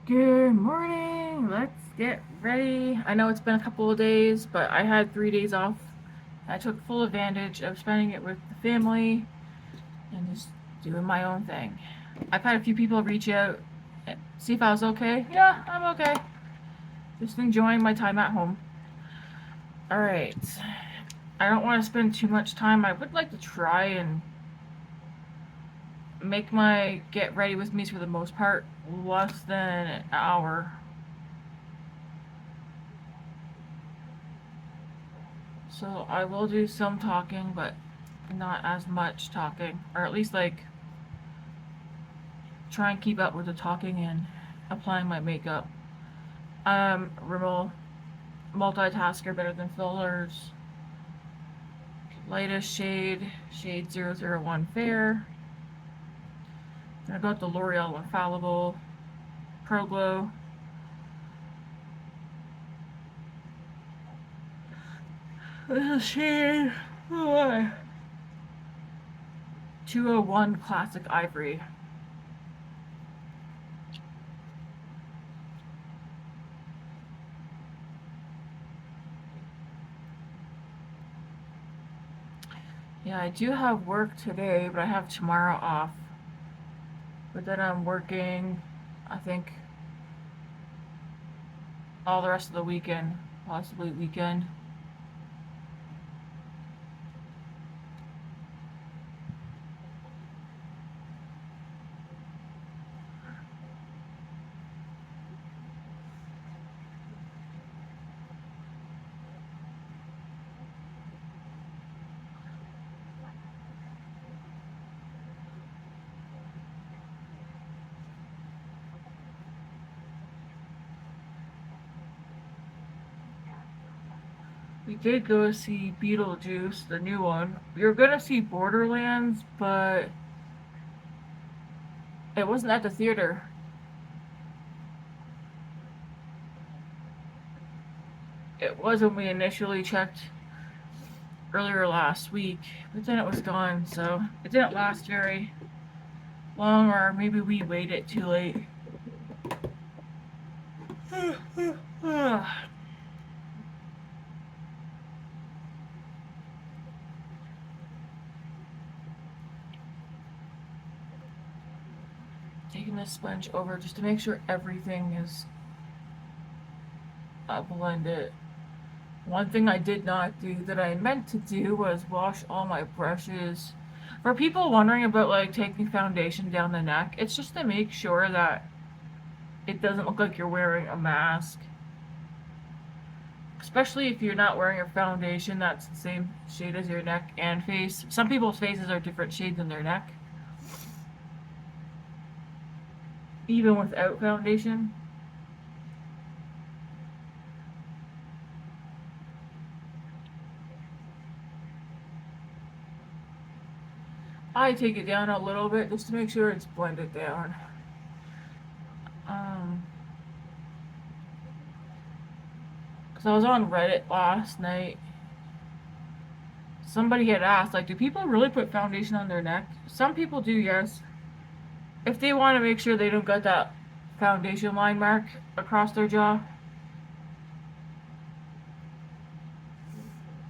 Good morning. Let's get ready. I know it's been a couple of days, but I had 3 days off. I took full advantage of spending it with the family and just doing my own thing. I've had a few people reach out and see if I was okay. Yeah, I'm okay. Just enjoying my time at home. All right. I don't want to spend too much time. I would like to try and make my get ready with me for the most part less than an hour. So I will do some talking, but not as much talking, or at least like try and keep up with the talking and applying my makeup. Rimmel multitasker better than fillers. Lightest shade, shade 001 Fair. Then I got the L'Oreal Infallible Pro Glow. This is shade 201 Classic Ivory. Yeah, I do have work today, but I have tomorrow off. But then I'm working, I think, all the rest of the weekend, possibly weekend. We did go see Beetlejuice, the new one. We were gonna see Borderlands, but it wasn't at the theater. It was when we initially checked earlier last week, but then it was gone, so it didn't last very long, or maybe we waited too late. Taking this sponge over just to make sure everything is blended. One thing I did not do that I meant to do was wash all my brushes. For people wondering about like taking foundation down the neck, it's just to make sure that it doesn't look like you're wearing a mask. Especially if you're not wearing a foundation that's the same shade as your neck and face. Some people's faces are different shades in their neck, even without foundation. I take it down a little bit just to make sure it's blended down. Um, because I was on Reddit last night. Somebody had asked, like, do people really put foundation on their neck? Some people do, yes. If they want to make sure they don't get that foundation line mark across their jaw.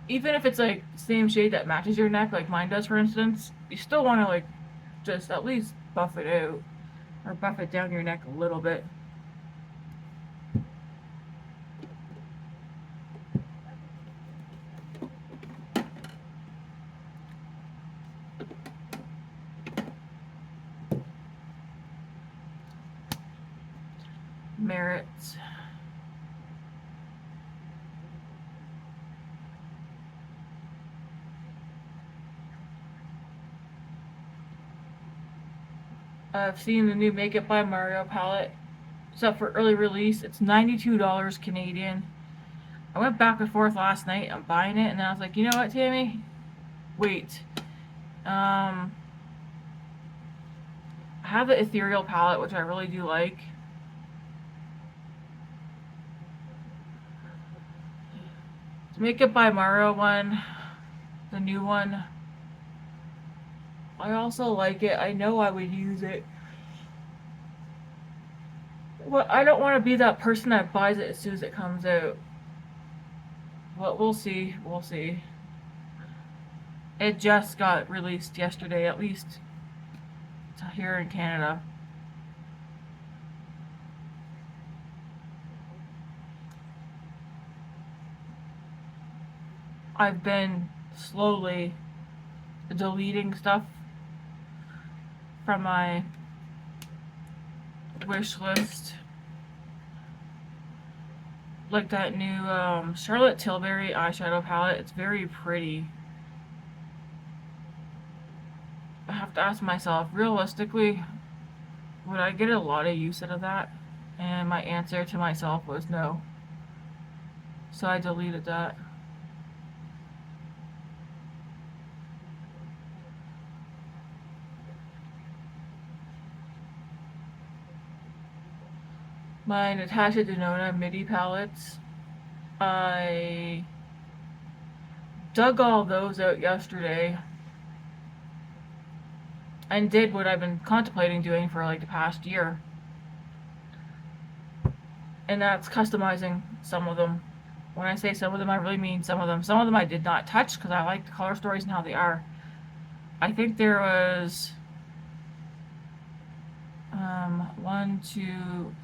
Even if it's like same shade that matches your neck, like mine does, for instance, you still want to like just at least buff it out or buff it down your neck a little bit. Merits. I've seen the new Make It by Mario palette. It's up for early release. It's $92 Canadian. I went back and forth last night. I'm buying it, and then I was like, you know what, Tammy? Wait. I have the Ethereal palette, which I really do like. The Make It by Mario one, the new one, I also like it. I know I would use it. Well, I don't want to be that person that buys it as soon as it comes out. But we'll see. We'll see. It just got released yesterday, at least here in Canada. I've been slowly deleting stuff from my wish list. Like that new Charlotte Tilbury eyeshadow palette. It's very pretty. I have to ask myself, realistically, would I get a lot of use out of that? And my answer to myself was no. So I deleted that. My Natasha Denona MIDI palettes, I dug all those out yesterday and did what I've been contemplating doing for like the past year. And that's customizing some of them. When I say some of them, I really mean some of them. Some of them I did not touch because I like the color stories and how they are. I think there was 1, 2,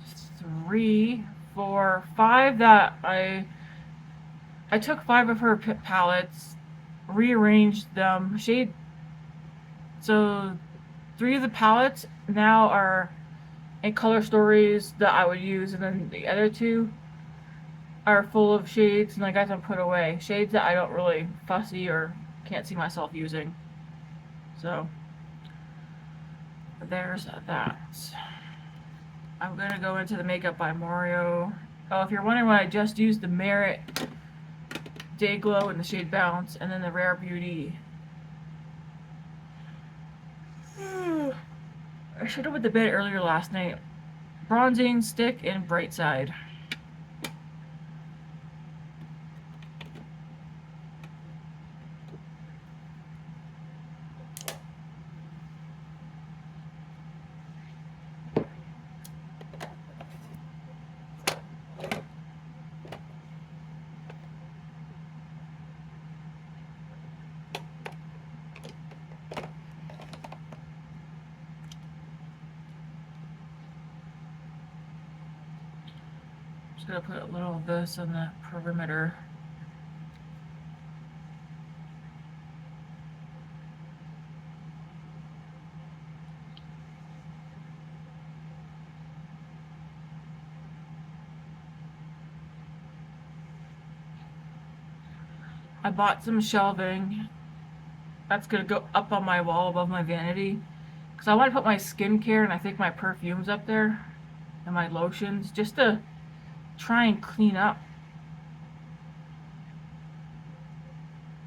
3, 4, 5 that I took 5 of her palettes, rearranged them, shade. So 3 of the palettes now are in color stories that I would use, and then the other 2 are full of shades, and I got them put away. Shades that I don't really fussy or can't see myself using. So there's that. I'm gonna go into the Makeup by Mario. Oh, if you're wondering why I just used the Merit Day Glow in the shade Bounce, and then the Rare Beauty. I should have went to bed earlier last night. Bronzing Stick and Bright Side. Just gonna put a little of this on the perimeter. I bought some shelving. That's gonna go up on my wall above my vanity. Because I want to put my skincare and I think my perfumes up there. And my lotions. Just to try and clean up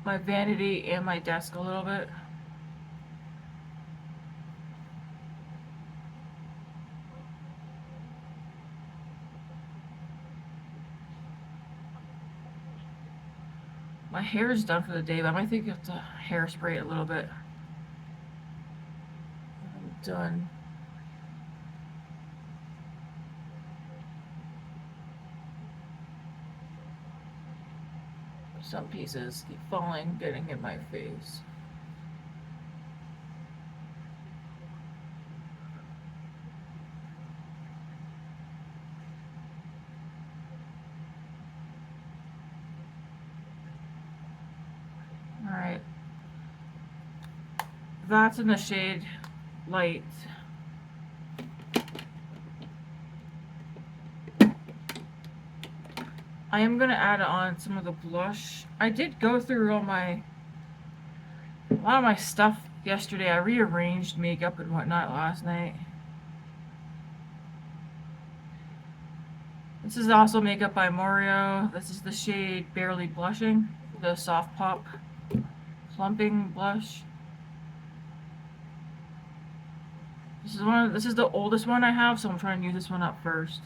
my vanity and my desk a little bit. My hair is done for the day, but I might think of to hairspray it a little bit. I'm done. Some pieces keep falling, getting in my face. Alright. That's in the shade Light. I am going to add on some of the blush. I did go through a lot of my stuff yesterday. I rearranged makeup and whatnot last night. This is also Makeup by Mario. This is the shade Barely Blushing, the Soft Pop Plumping Blush. This is the oldest one I have, so I'm trying to use this one up first.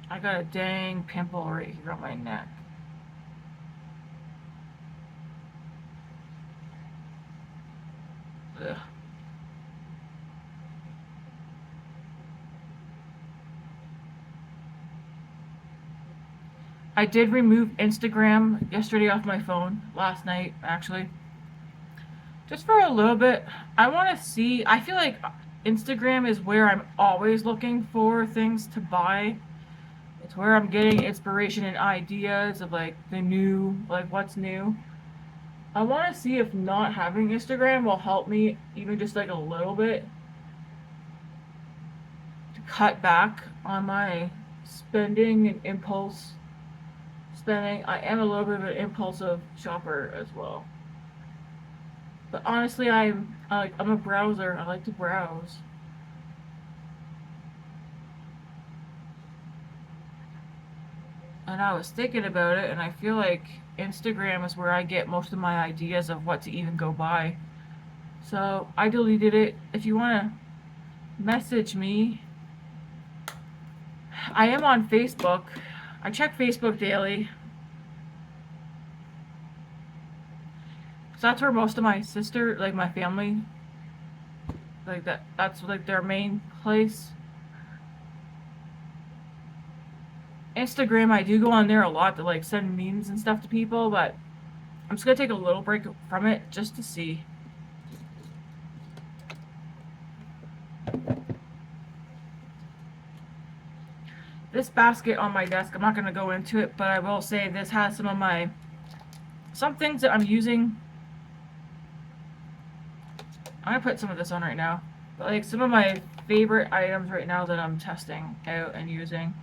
I got a dang pimple right here on my neck. Ugh. I did remove Instagram yesterday off my phone, last night actually. Just for a little bit. I want to see, I feel like Instagram is where I'm always looking for things to buy. It's where I'm getting inspiration and ideas of like the new, like what's new. I want to see if not having Instagram will help me even just like a little bit to cut back on my spending and impulse spending. I am a little bit of an impulsive shopper as well. But honestly, I'm a browser. I like to browse. And I was thinking about it, and I feel like Instagram is where I get most of my ideas of what to even go buy. So I deleted it. If you want to message me, I am on Facebook. I check Facebook daily. So that's where most of my sister, like my family, like that's like their main place. Instagram, I do go on there a lot to like send memes and stuff to people, but I'm just gonna take a little break from it just to see. This basket on my desk, I'm not gonna go into it, but I will say this has some things that I'm using. I'm gonna put some of this on right now, but like some of my favorite items right now that I'm testing out and using.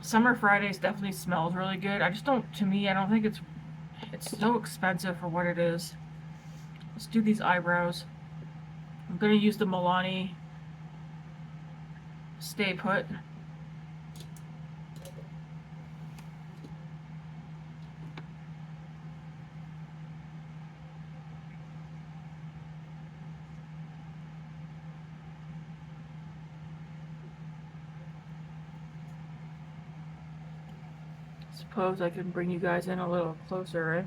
Summer Fridays definitely smells really good. I just don't, to me, I don't think it's so expensive for what it is. Let's do these eyebrows. I'm gonna use the Milani Stay Put. Suppose I can bring you guys in a little closer, right?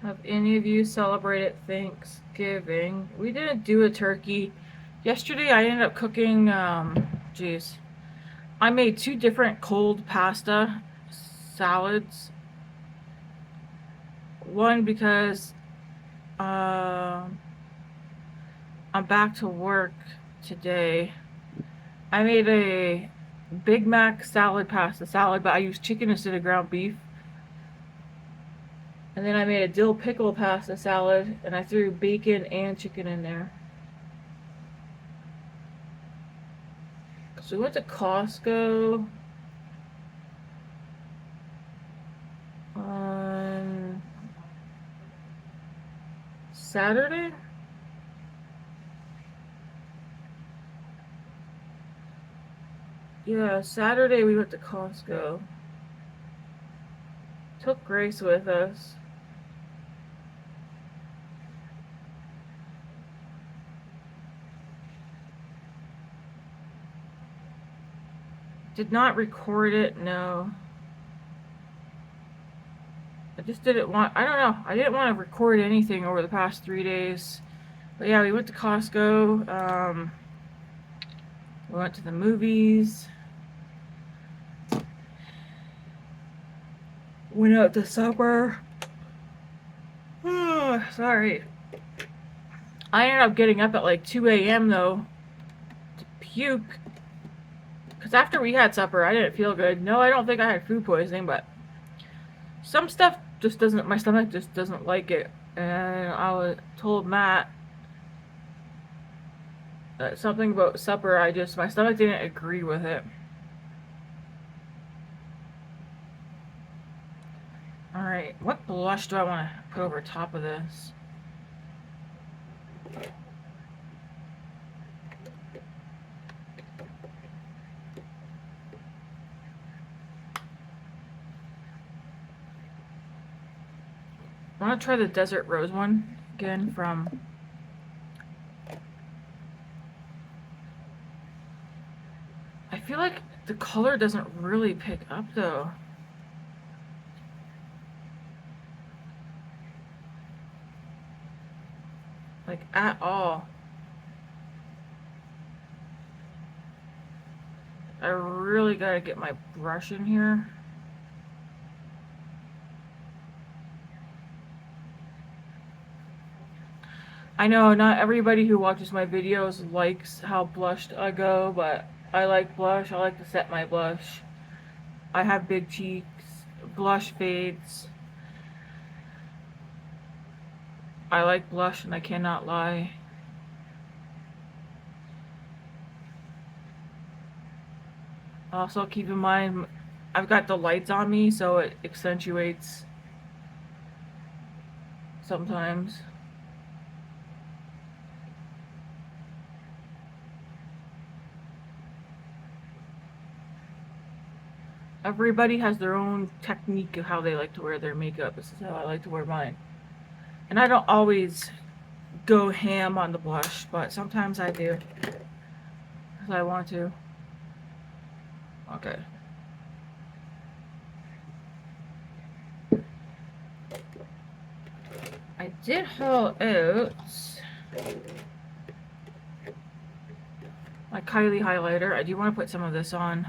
Have any of you celebrated Thanksgiving? We didn't do a turkey. Yesterday I ended up cooking, geez. I made two different cold pasta salads. One because I'm back to work today. I made a Big Mac salad pasta salad, but I used chicken instead of ground beef. And then I made a dill pickle pasta salad, and I threw bacon and chicken in there. So we went to Costco on Saturday. Yeah, Saturday we went to Costco. Took Grace with us. Did not record it, no. I just didn't want, I don't know, I didn't want to record anything over the past 3 days. But yeah, we went to Costco. We went to the movies. Went out to supper. Oh, sorry. I ended up getting up at like 2 a.m. though to puke because Because after we had supper, I didn't feel good. No, I don't think I had food poisoning, but some stuff just doesn't, my stomach just doesn't like it. And told Matt that something about supper, my stomach didn't agree with it. Alright, what blush do I want to put over top of this? I want to try the Desert Rose one again from I feel like the color doesn't really pick up though. Like at all. I really gotta get my brush in here. I know not everybody who watches my videos likes how blushed I go, but I like blush. I like to set my blush. I have big cheeks. Blush fades. I like blush and I cannot lie. Also keep in mind I've got the lights on me, so it accentuates sometimes. Everybody has their own technique of how they like to wear their makeup. This is how I like to wear mine. And I don't always go ham on the blush, but sometimes I do. Because I want to. Okay. I did haul out my Kylie highlighter. I do want to put some of this on.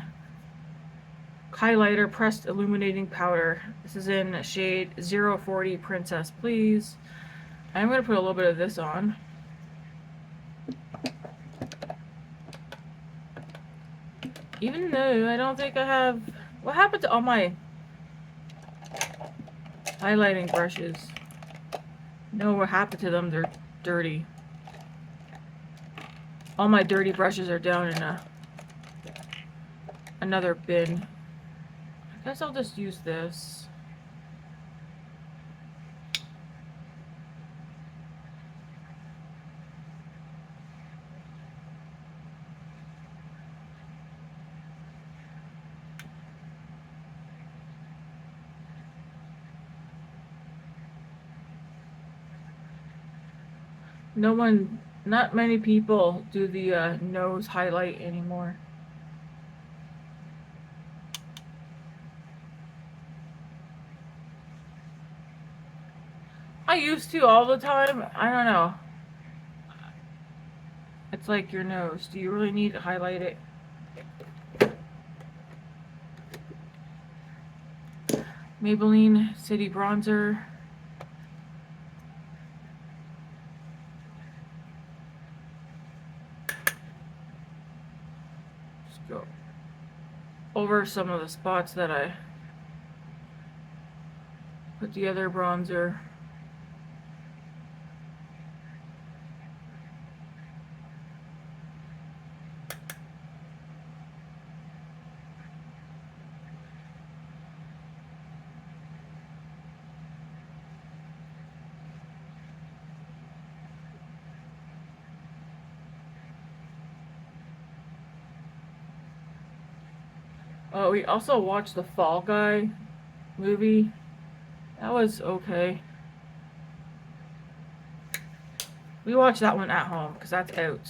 Highlighter pressed illuminating powder. This is in shade 040 Princess Please. I'm going to put a little bit of this on. Even though I don't think I have... What happened to all my highlighting brushes? No, what happened to them? They're dirty. All my dirty brushes are down in another bin. I guess I'll just use this. Not many people do the nose highlight anymore. I used to all the time. I don't know. It's like your nose. Do you really need to highlight it? Maybelline City Bronzer. Just go over some of the spots that I put the other bronzer. Oh, we also watched the Fall Guy movie. That was okay. We watched that one at home because that's out.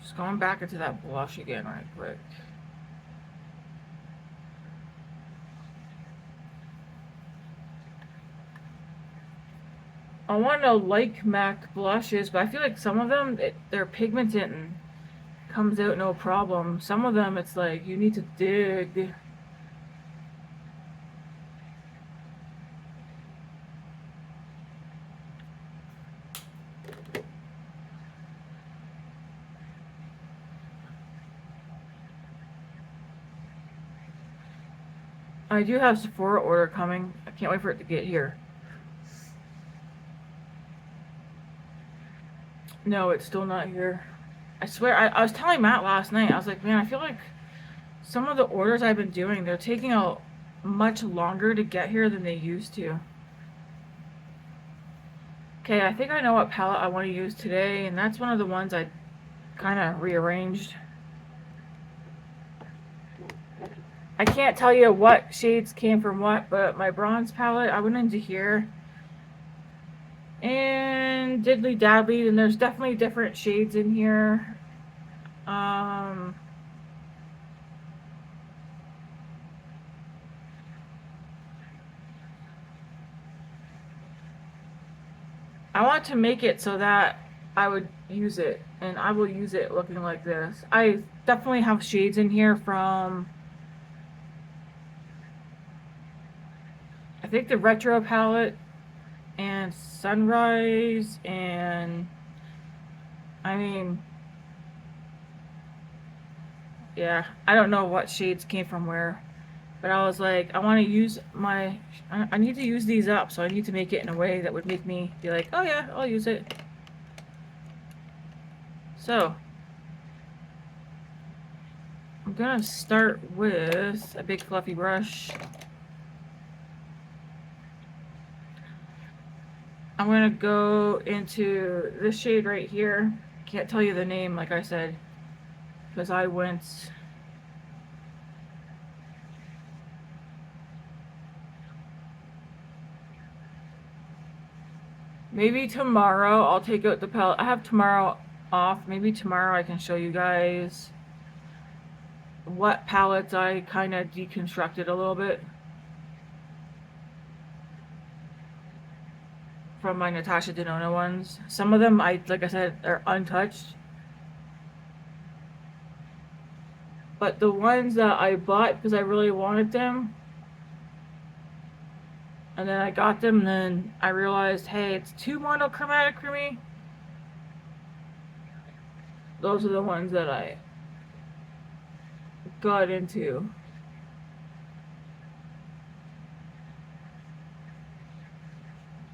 Just going back into that blush again right quick. I want to like MAC blushes, but I feel like some of them, they're pigmented and comes out no problem. Some of them, it's like you need to dig. I do have Sephora order coming. I can't wait for it to get here. No, it's still not here. I swear, I was telling Matt last night, I was like, man, I feel like some of the orders I've been doing, they're taking a much longer to get here than they used to. Okay, I think I know what palette I want to use today, and that's one of the ones I kind of rearranged. I can't tell you what shades came from what, but my bronze palette, I went into here and diddly daddly, and there's definitely different shades in here. I want to make it so that I would use it, and I will use it looking like this. I definitely have shades in here from, I think, the Retro palette and Sunrise, and I mean, yeah, I don't know what shades came from where, but I was like, I want to use I need to use these up, so I need to make it in a way that would make me be like, oh yeah, I'll use it. So, I'm gonna start with a big fluffy brush. I'm gonna go into this shade right here. Can't tell you the name, like I said, because I went. Maybe tomorrow I'll take out the palette. I have tomorrow off. Maybe tomorrow I can show you guys what palettes I kind of deconstructed a little bit from my Natasha Denona ones. Some of them, like I said, are untouched. But the ones that I bought because I really wanted them, and then I got them, and then I realized, hey, it's too monochromatic for me. Those are the ones that I got into.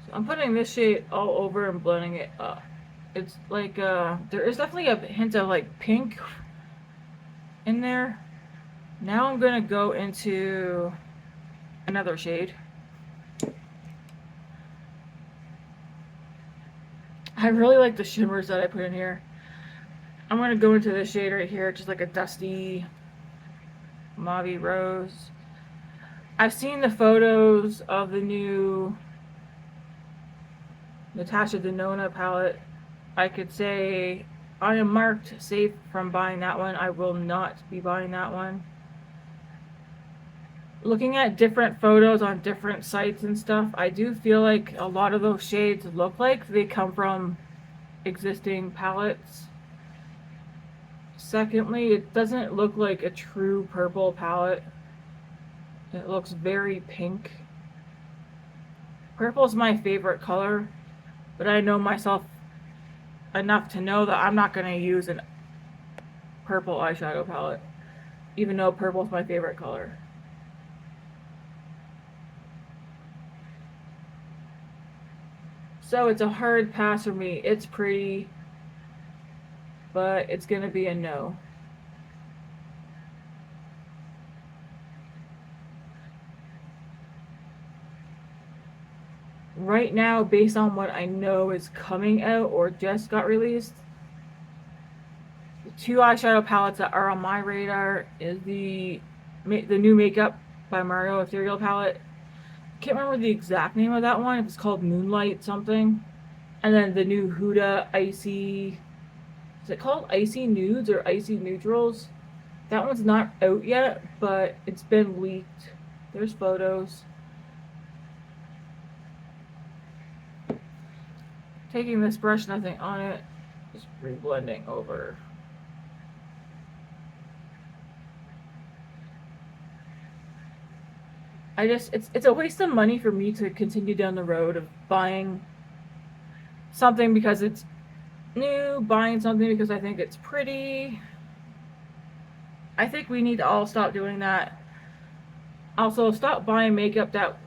So I'm putting this shade all over and blending it up. It's like, there is definitely a hint of like pink in there. Now I'm gonna go into another shade. I really like the shimmers that I put in here. I'm gonna go into this shade right here, just like a dusty mauve rose. I've seen the photos of the new Natasha Denona palette. I could say I am marked safe from buying that one. I will not be buying that one. Looking at different photos on different sites and stuff, I do feel like a lot of those shades look like they come from existing palettes. Secondly, it doesn't look like a true purple palette. It looks very pink. Purple is my favorite color, but I know myself enough to know that I'm not going to use a purple eyeshadow palette, even though purple is my favorite color. So it's a hard pass for me. It's pretty, but it's going to be a no. Right now, based on what I know is coming out or just got released, the two eyeshadow palettes that are on my radar is the new Makeup by Mario Ethereal palette. I can't remember the exact name of that one. If it's called Moonlight something. And then the new Huda Icy. Is it called Icy Nudes or Icy Neutrals? That one's not out yet, but it's been leaked. There's photos. Taking this brush, nothing on it, just reblending over. It's a waste of money for me to continue down the road of buying something because it's new, buying something because I think it's pretty. I think we need to all stop doing that. Also, stop buying makeup that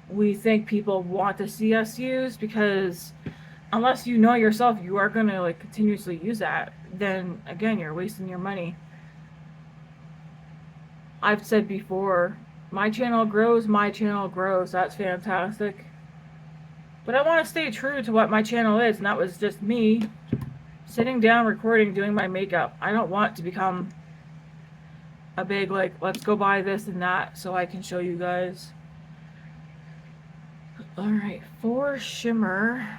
we think people want to see us use, because unless you know yourself you are going to like continuously use that, then again you're wasting your money. I've said before, my channel grows, my channel grows. That's fantastic. But I want to stay true to what my channel is, and that was just me sitting down, recording, doing my makeup. I don't want to become a big, like, let's go buy this and that so I can show you guys. Alright, for shimmer.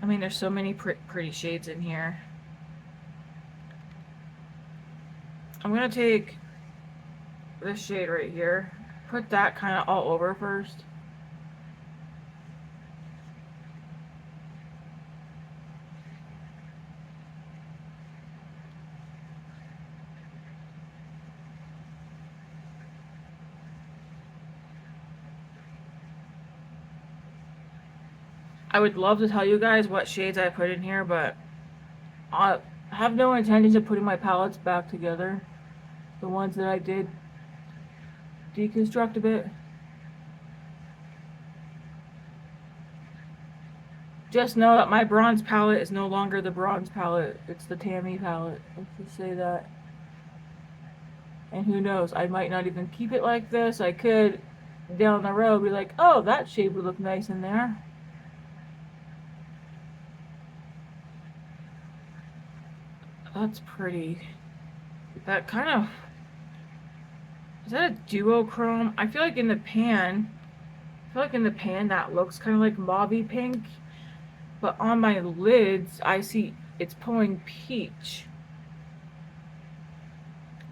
I mean, there's so many pretty shades in here. I'm going to take this shade right here. Put that kind of all over first. I would love to tell you guys what shades I put in here, but I have no intentions of putting my palettes back together. The ones that I did deconstruct a bit. Just know that my bronze palette is no longer the bronze palette. It's the Tammy palette. Let's just say that. And who knows, I might not even keep it like this. I could, down the road, be like, oh, that shade would look nice in there. That's pretty. That kind of... Is that a duochrome? I feel like in the pan... that looks kind of like mauvey pink. But on my lids, I see it's pulling peach.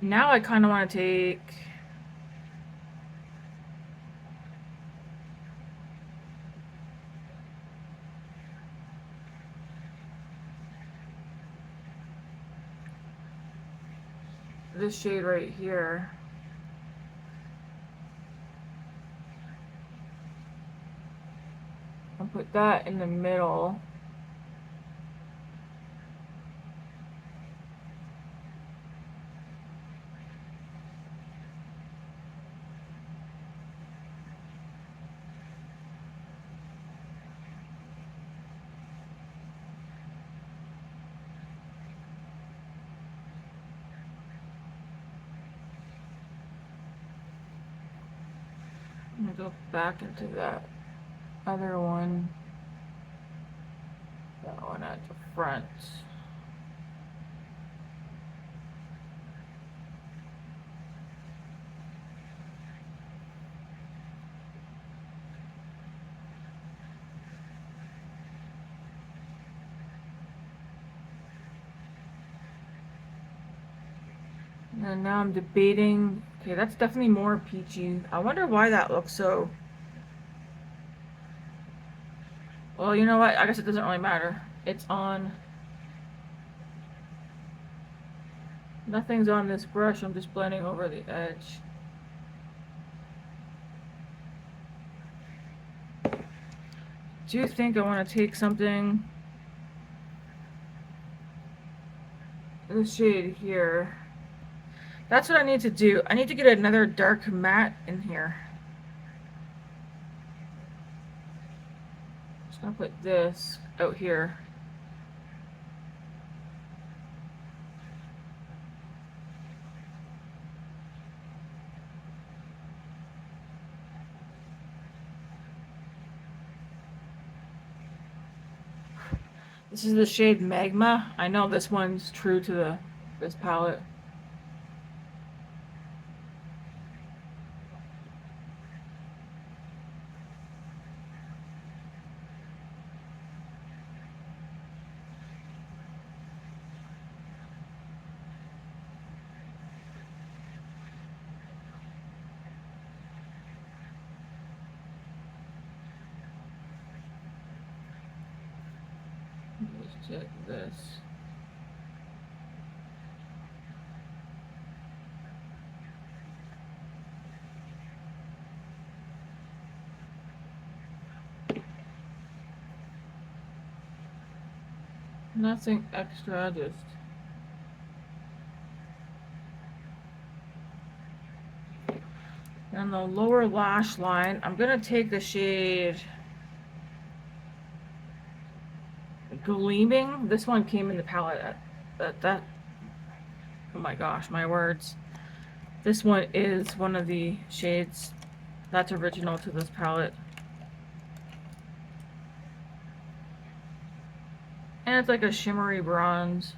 Now I kind of want to take... this shade right here. I'll put that in the middle. I'm gonna go back into that other one. That one at the front. And now I'm debating. Okay, that's definitely more peachy. I wonder why that looks so... Well, you know what? I guess it doesn't really matter. It's on... Nothing's on this brush. I'm just blending over the edge. Do you think I want to take something... This shade here. That's what I need to do. I need to get another dark matte in here. Just gonna put this out here. This is the shade Magma. I know this one's true to this palette. Let's check this. Nothing extra, just And the lower lash line, I'm going to take the shade Gleaming. This one came in the palette at oh my gosh, my words. This one is one of the shades that's original to this palette. And it's like a shimmery bronze.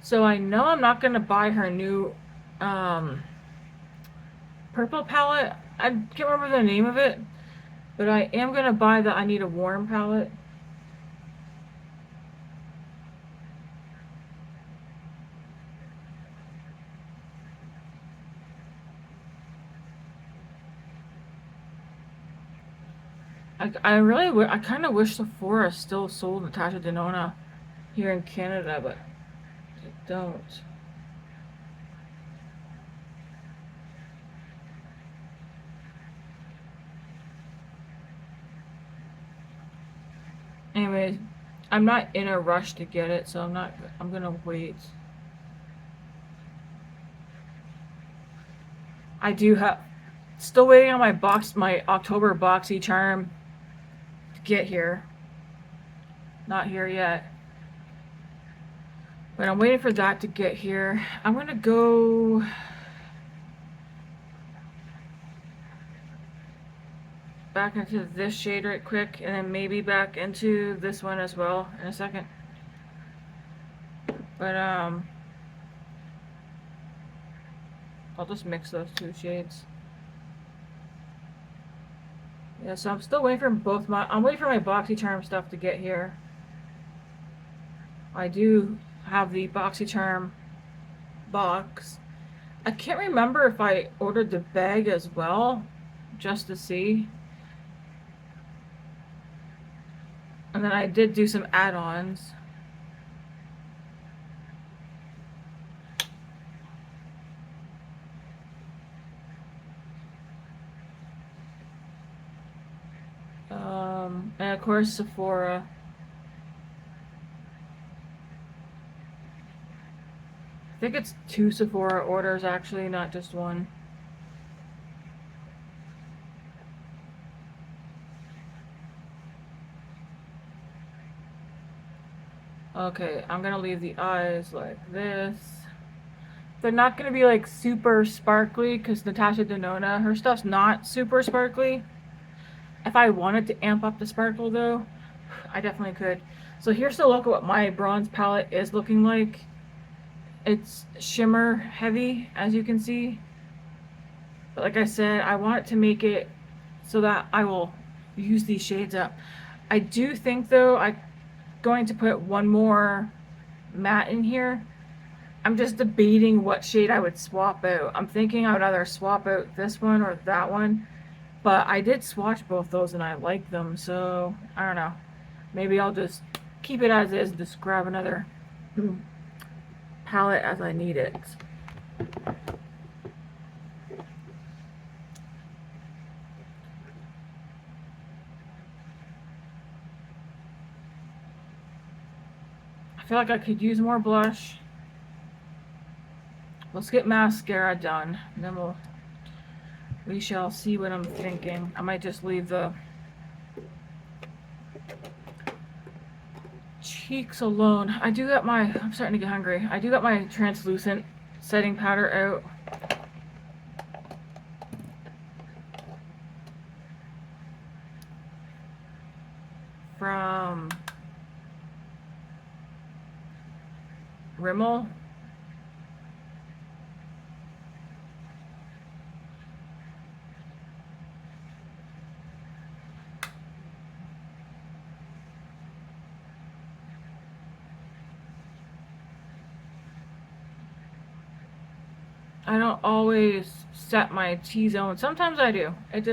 So I know I'm not going to buy her new purple palette. I can't remember the name of it, but I am going to buy the I Need a Warm palette. I kind of wish Sephora still sold Natasha Denona here in Canada, but they don't. Anyway, I'm not in a rush to get it, so I'm gonna wait. I do have, still waiting on my October BoxyCharm to get here. Not here yet. But I'm waiting for that to get here. I'm gonna go back into this shade right quick, and then maybe back into this one as well in a second. But I'll just mix those two shades. Yeah, so I'm still waiting for I'm waiting for my BoxyCharm stuff to get here. I do have the BoxyCharm box. I can't remember if I ordered the bag as well, just to see. And then I did do some add-ons. And of course Sephora. I think it's 2 Sephora orders actually, not just one. Okay, I'm gonna leave the eyes like this. They're not gonna be like super sparkly because Natasha Denona, her stuff's not super sparkly. If I wanted to amp up the sparkle though, I definitely could. So here's a look at what my bronze palette is looking like. It's shimmer heavy, as you can see. But like I said, I want to make it so that I will use these shades up. I do think though I'm going to put one more matte in here. I'm just debating what shade I would swap out. I'm thinking I would either swap out this one or that one. But I did swatch both those and I like them, so I don't know. Maybe I'll just keep it as is and just grab another palette as I need it. I feel like I could use more blush. Let's get mascara done, and then we shall see what I'm thinking. I might just leave the cheeks alone. I'm starting to get hungry. I do got my translucent setting powder out. From Rimmel. I don't always set my T-zone. Sometimes I do. It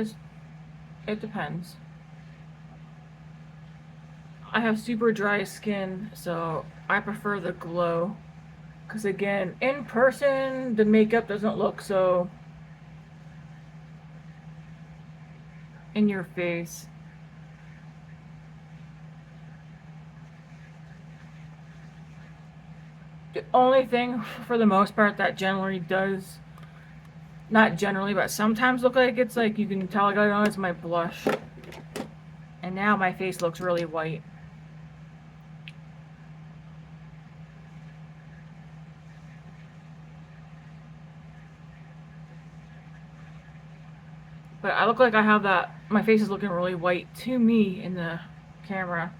depends. I have super dry skin, so I prefer the glow. Because again, in person, the makeup doesn't look so in your face. The only thing, for the most part, that generally does, not generally, but sometimes look like it's like you can tell I got it on, is my blush. And now my face looks really white. But I look like I have that, my face is looking really white to me in the camera.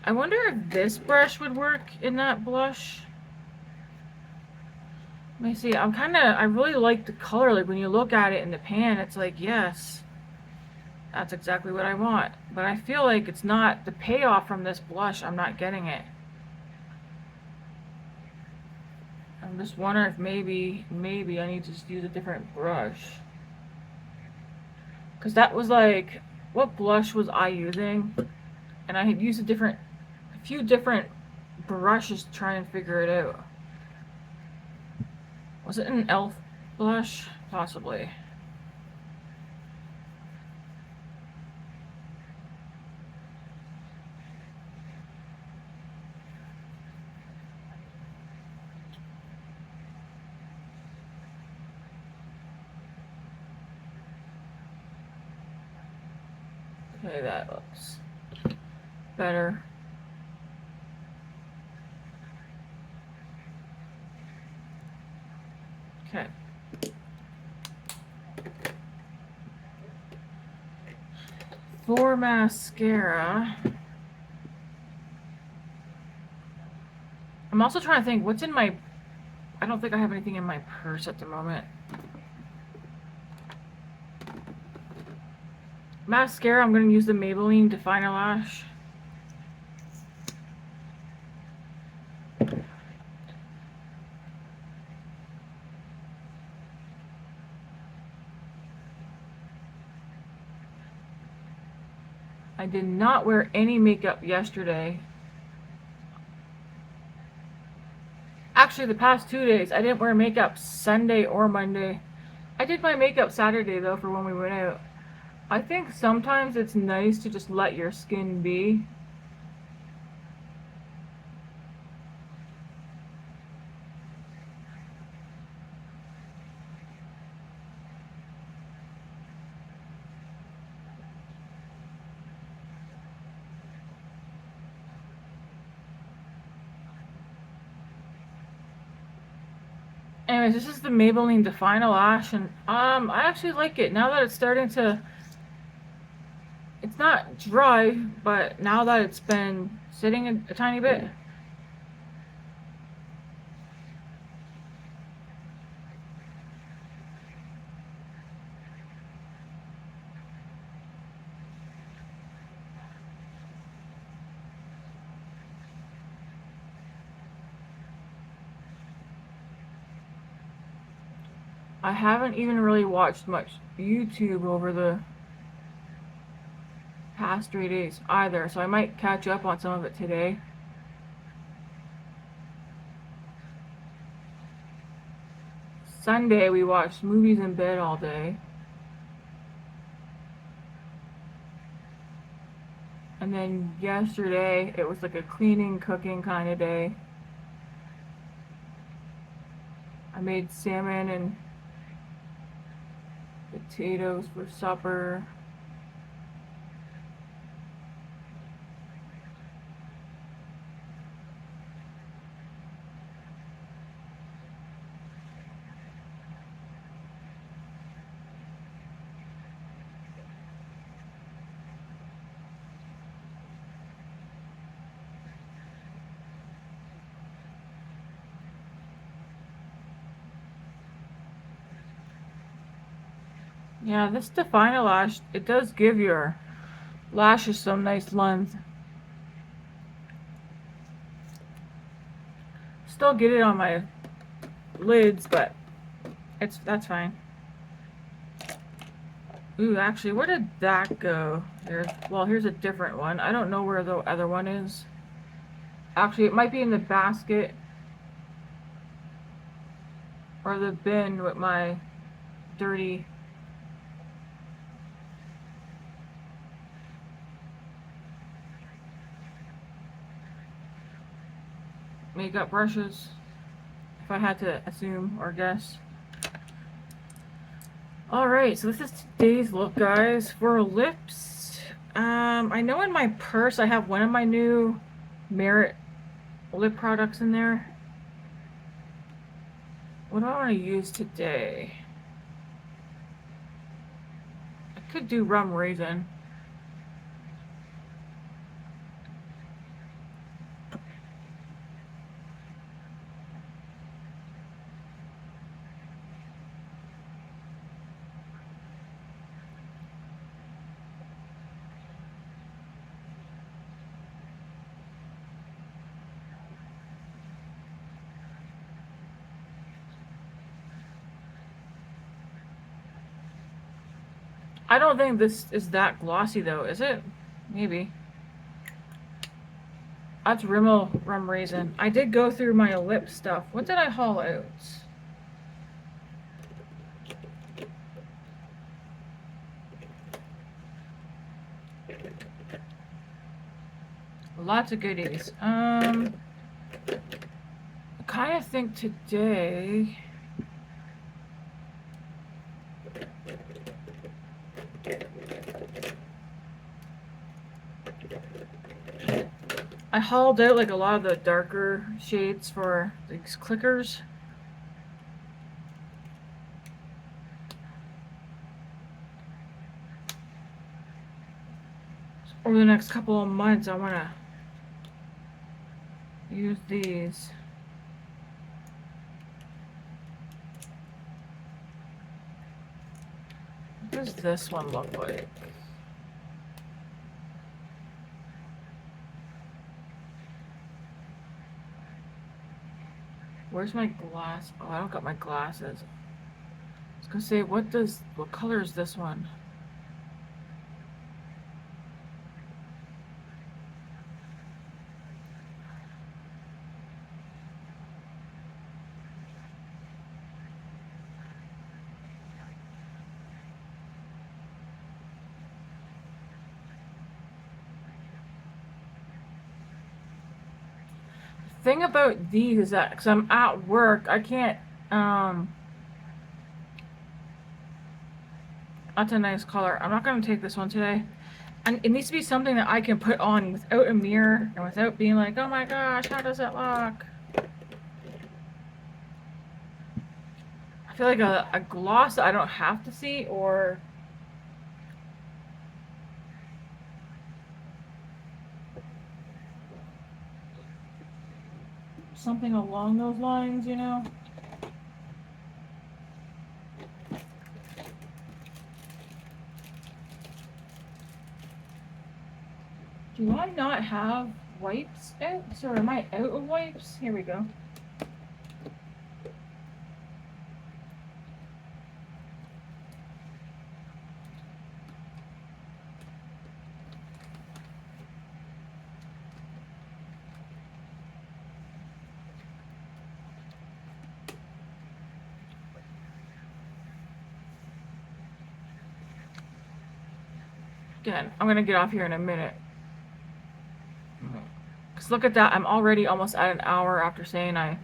I wonder if this brush would work in that blush. Let me see. I really like the color. Like when you look at it in the pan, it's like, yes, that's exactly what I want. But I feel like it's not, the payoff from this blush, I'm not getting it. I'm just wondering if maybe I need to just use a different brush. Because that was like, what blush was I using? And I had used a few different brushes to try and figure it out. Was it an e.l.f. blush? Possibly. Okay, that looks better. Okay. For mascara, I'm also trying to think what's in my, I don't think I have anything in my purse at the moment. Mascara, I'm going to use the Maybelline Definer Lash. I did not wear any makeup yesterday. Actually, the past 2 days, I didn't wear makeup Sunday or Monday. I did my makeup Saturday, though, for when we went out. I think sometimes it's nice to just let your skin be. Anyways, this is the Maybelline Definer Lash, and I actually like it. Now that it's starting to, it's not dry, but now that it's been sitting a tiny bit, I haven't even really watched much YouTube over the past 3 days either, so I might catch up on some of it today. Sunday we watched movies in bed all day. And then yesterday it was like a cleaning, cooking kind of day. I made salmon and potatoes for supper. Yeah, this Definer Lash, it does give your lashes some nice length. Still get it on my lids, but that's fine. Ooh, actually, where did that go? Here's a different one. I don't know where the other one is. Actually, it might be in the basket or the bin with my dirty makeup brushes, if I had to assume or guess. Alright, so this is today's look, guys. For lips, I know in my purse I have one of my new Merit lip products in there. What do I want to use today? I could do rum raisin. I don't think this is that glossy though, is it? Maybe. That's Rimmel rum raisin. I did go through my lip stuff. What did I haul out? Lots of goodies. I kind of think today. I hauled out like a lot of the darker shades for these clickers. Over the next couple of months, I want to use these. What does this one look like? Where's my glass? Oh, I don't got my glasses. I was gonna say, what color is this one? Thing about these is that because I'm at work, I can't. That's a nice color. I'm not gonna take this one today. And it needs to be something that I can put on without a mirror and without being like, oh my gosh, how does it look? I feel like a gloss that I don't have to see, or something along those lines, you know? Do I not have wipes out? Or am I out of wipes? Here we go. Again, I'm gonna get off here in a minute. Because look at that, I'm already almost at an hour after saying I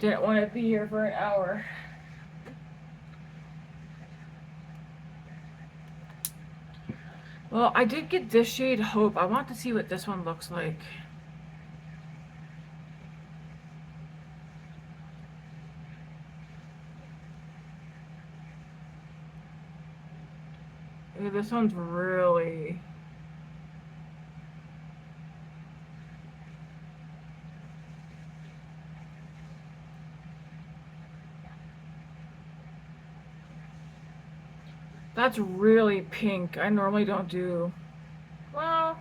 didn't want to be here for an hour. Well, I did get this shade Hope. I want to see what this one looks like. Ooh, this one's really... That's really pink. I normally don't do... Well...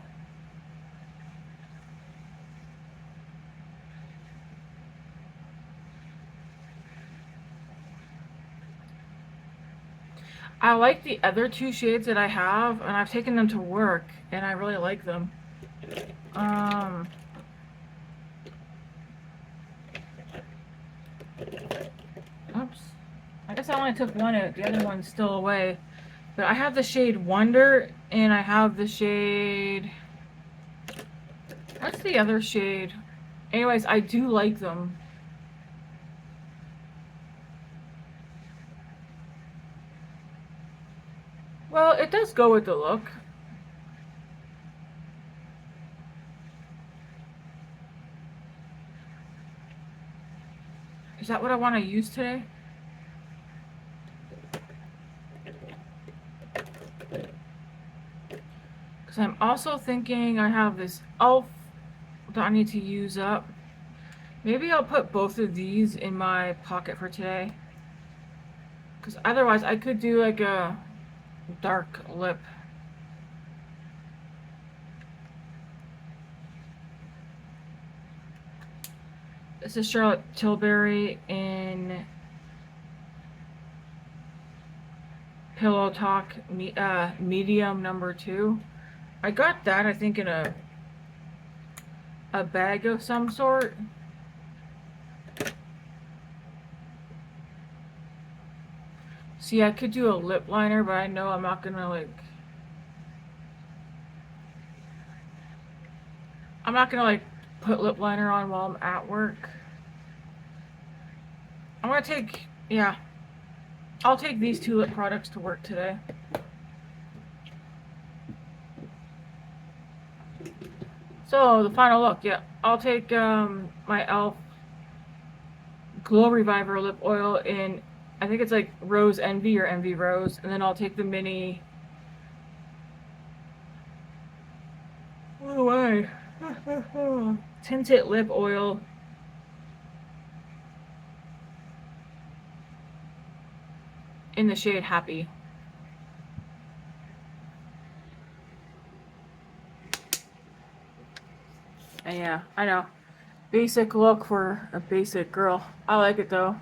I like the other two shades that I have, and I've taken them to work, and I really like them. Um, oops. I guess I only took one out. The other one's still away. But I have the shade Wonder, and I have the shade... What's the other shade? Anyways, I do like them. Well, it does go with the look. Is that what I want to use today? Because I'm also thinking I have this e.l.f. that I need to use up. Maybe I'll put both of these in my pocket for today. Because otherwise I could do like a dark lip. This is Charlotte Tilbury in Pillow Talk medium number 2. I got that, I think, in a bag of some sort. See, I could do a lip liner, but I know I'm not gonna put lip liner on while I'm at work. I'm gonna take, yeah, I'll take these two lip products to work today. So, the final look, yeah, I'll take my e.l.f. Glow Reviver lip oil in, I think it's like Rose Envy or Envy Rose, and then I'll take the mini... What away? Tinted lip oil in the shade Happy. And yeah, I know. Basic look for a basic girl. I like it though.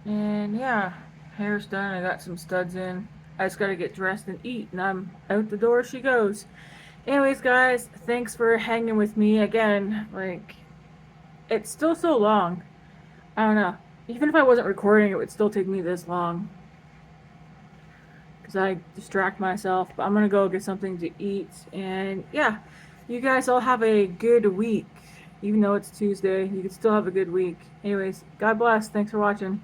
And yeah, hair's done. I got some studs in. I just gotta get dressed and eat, and I'm out the door she goes. Anyways, guys, thanks for hanging with me again. Like, it's still so long. I don't know. Even if I wasn't recording, it would still take me this long. Because I distract myself. But I'm gonna go get something to eat. And yeah, you guys all have a good week. Even though it's Tuesday, you can still have a good week. Anyways, God bless. Thanks for watching.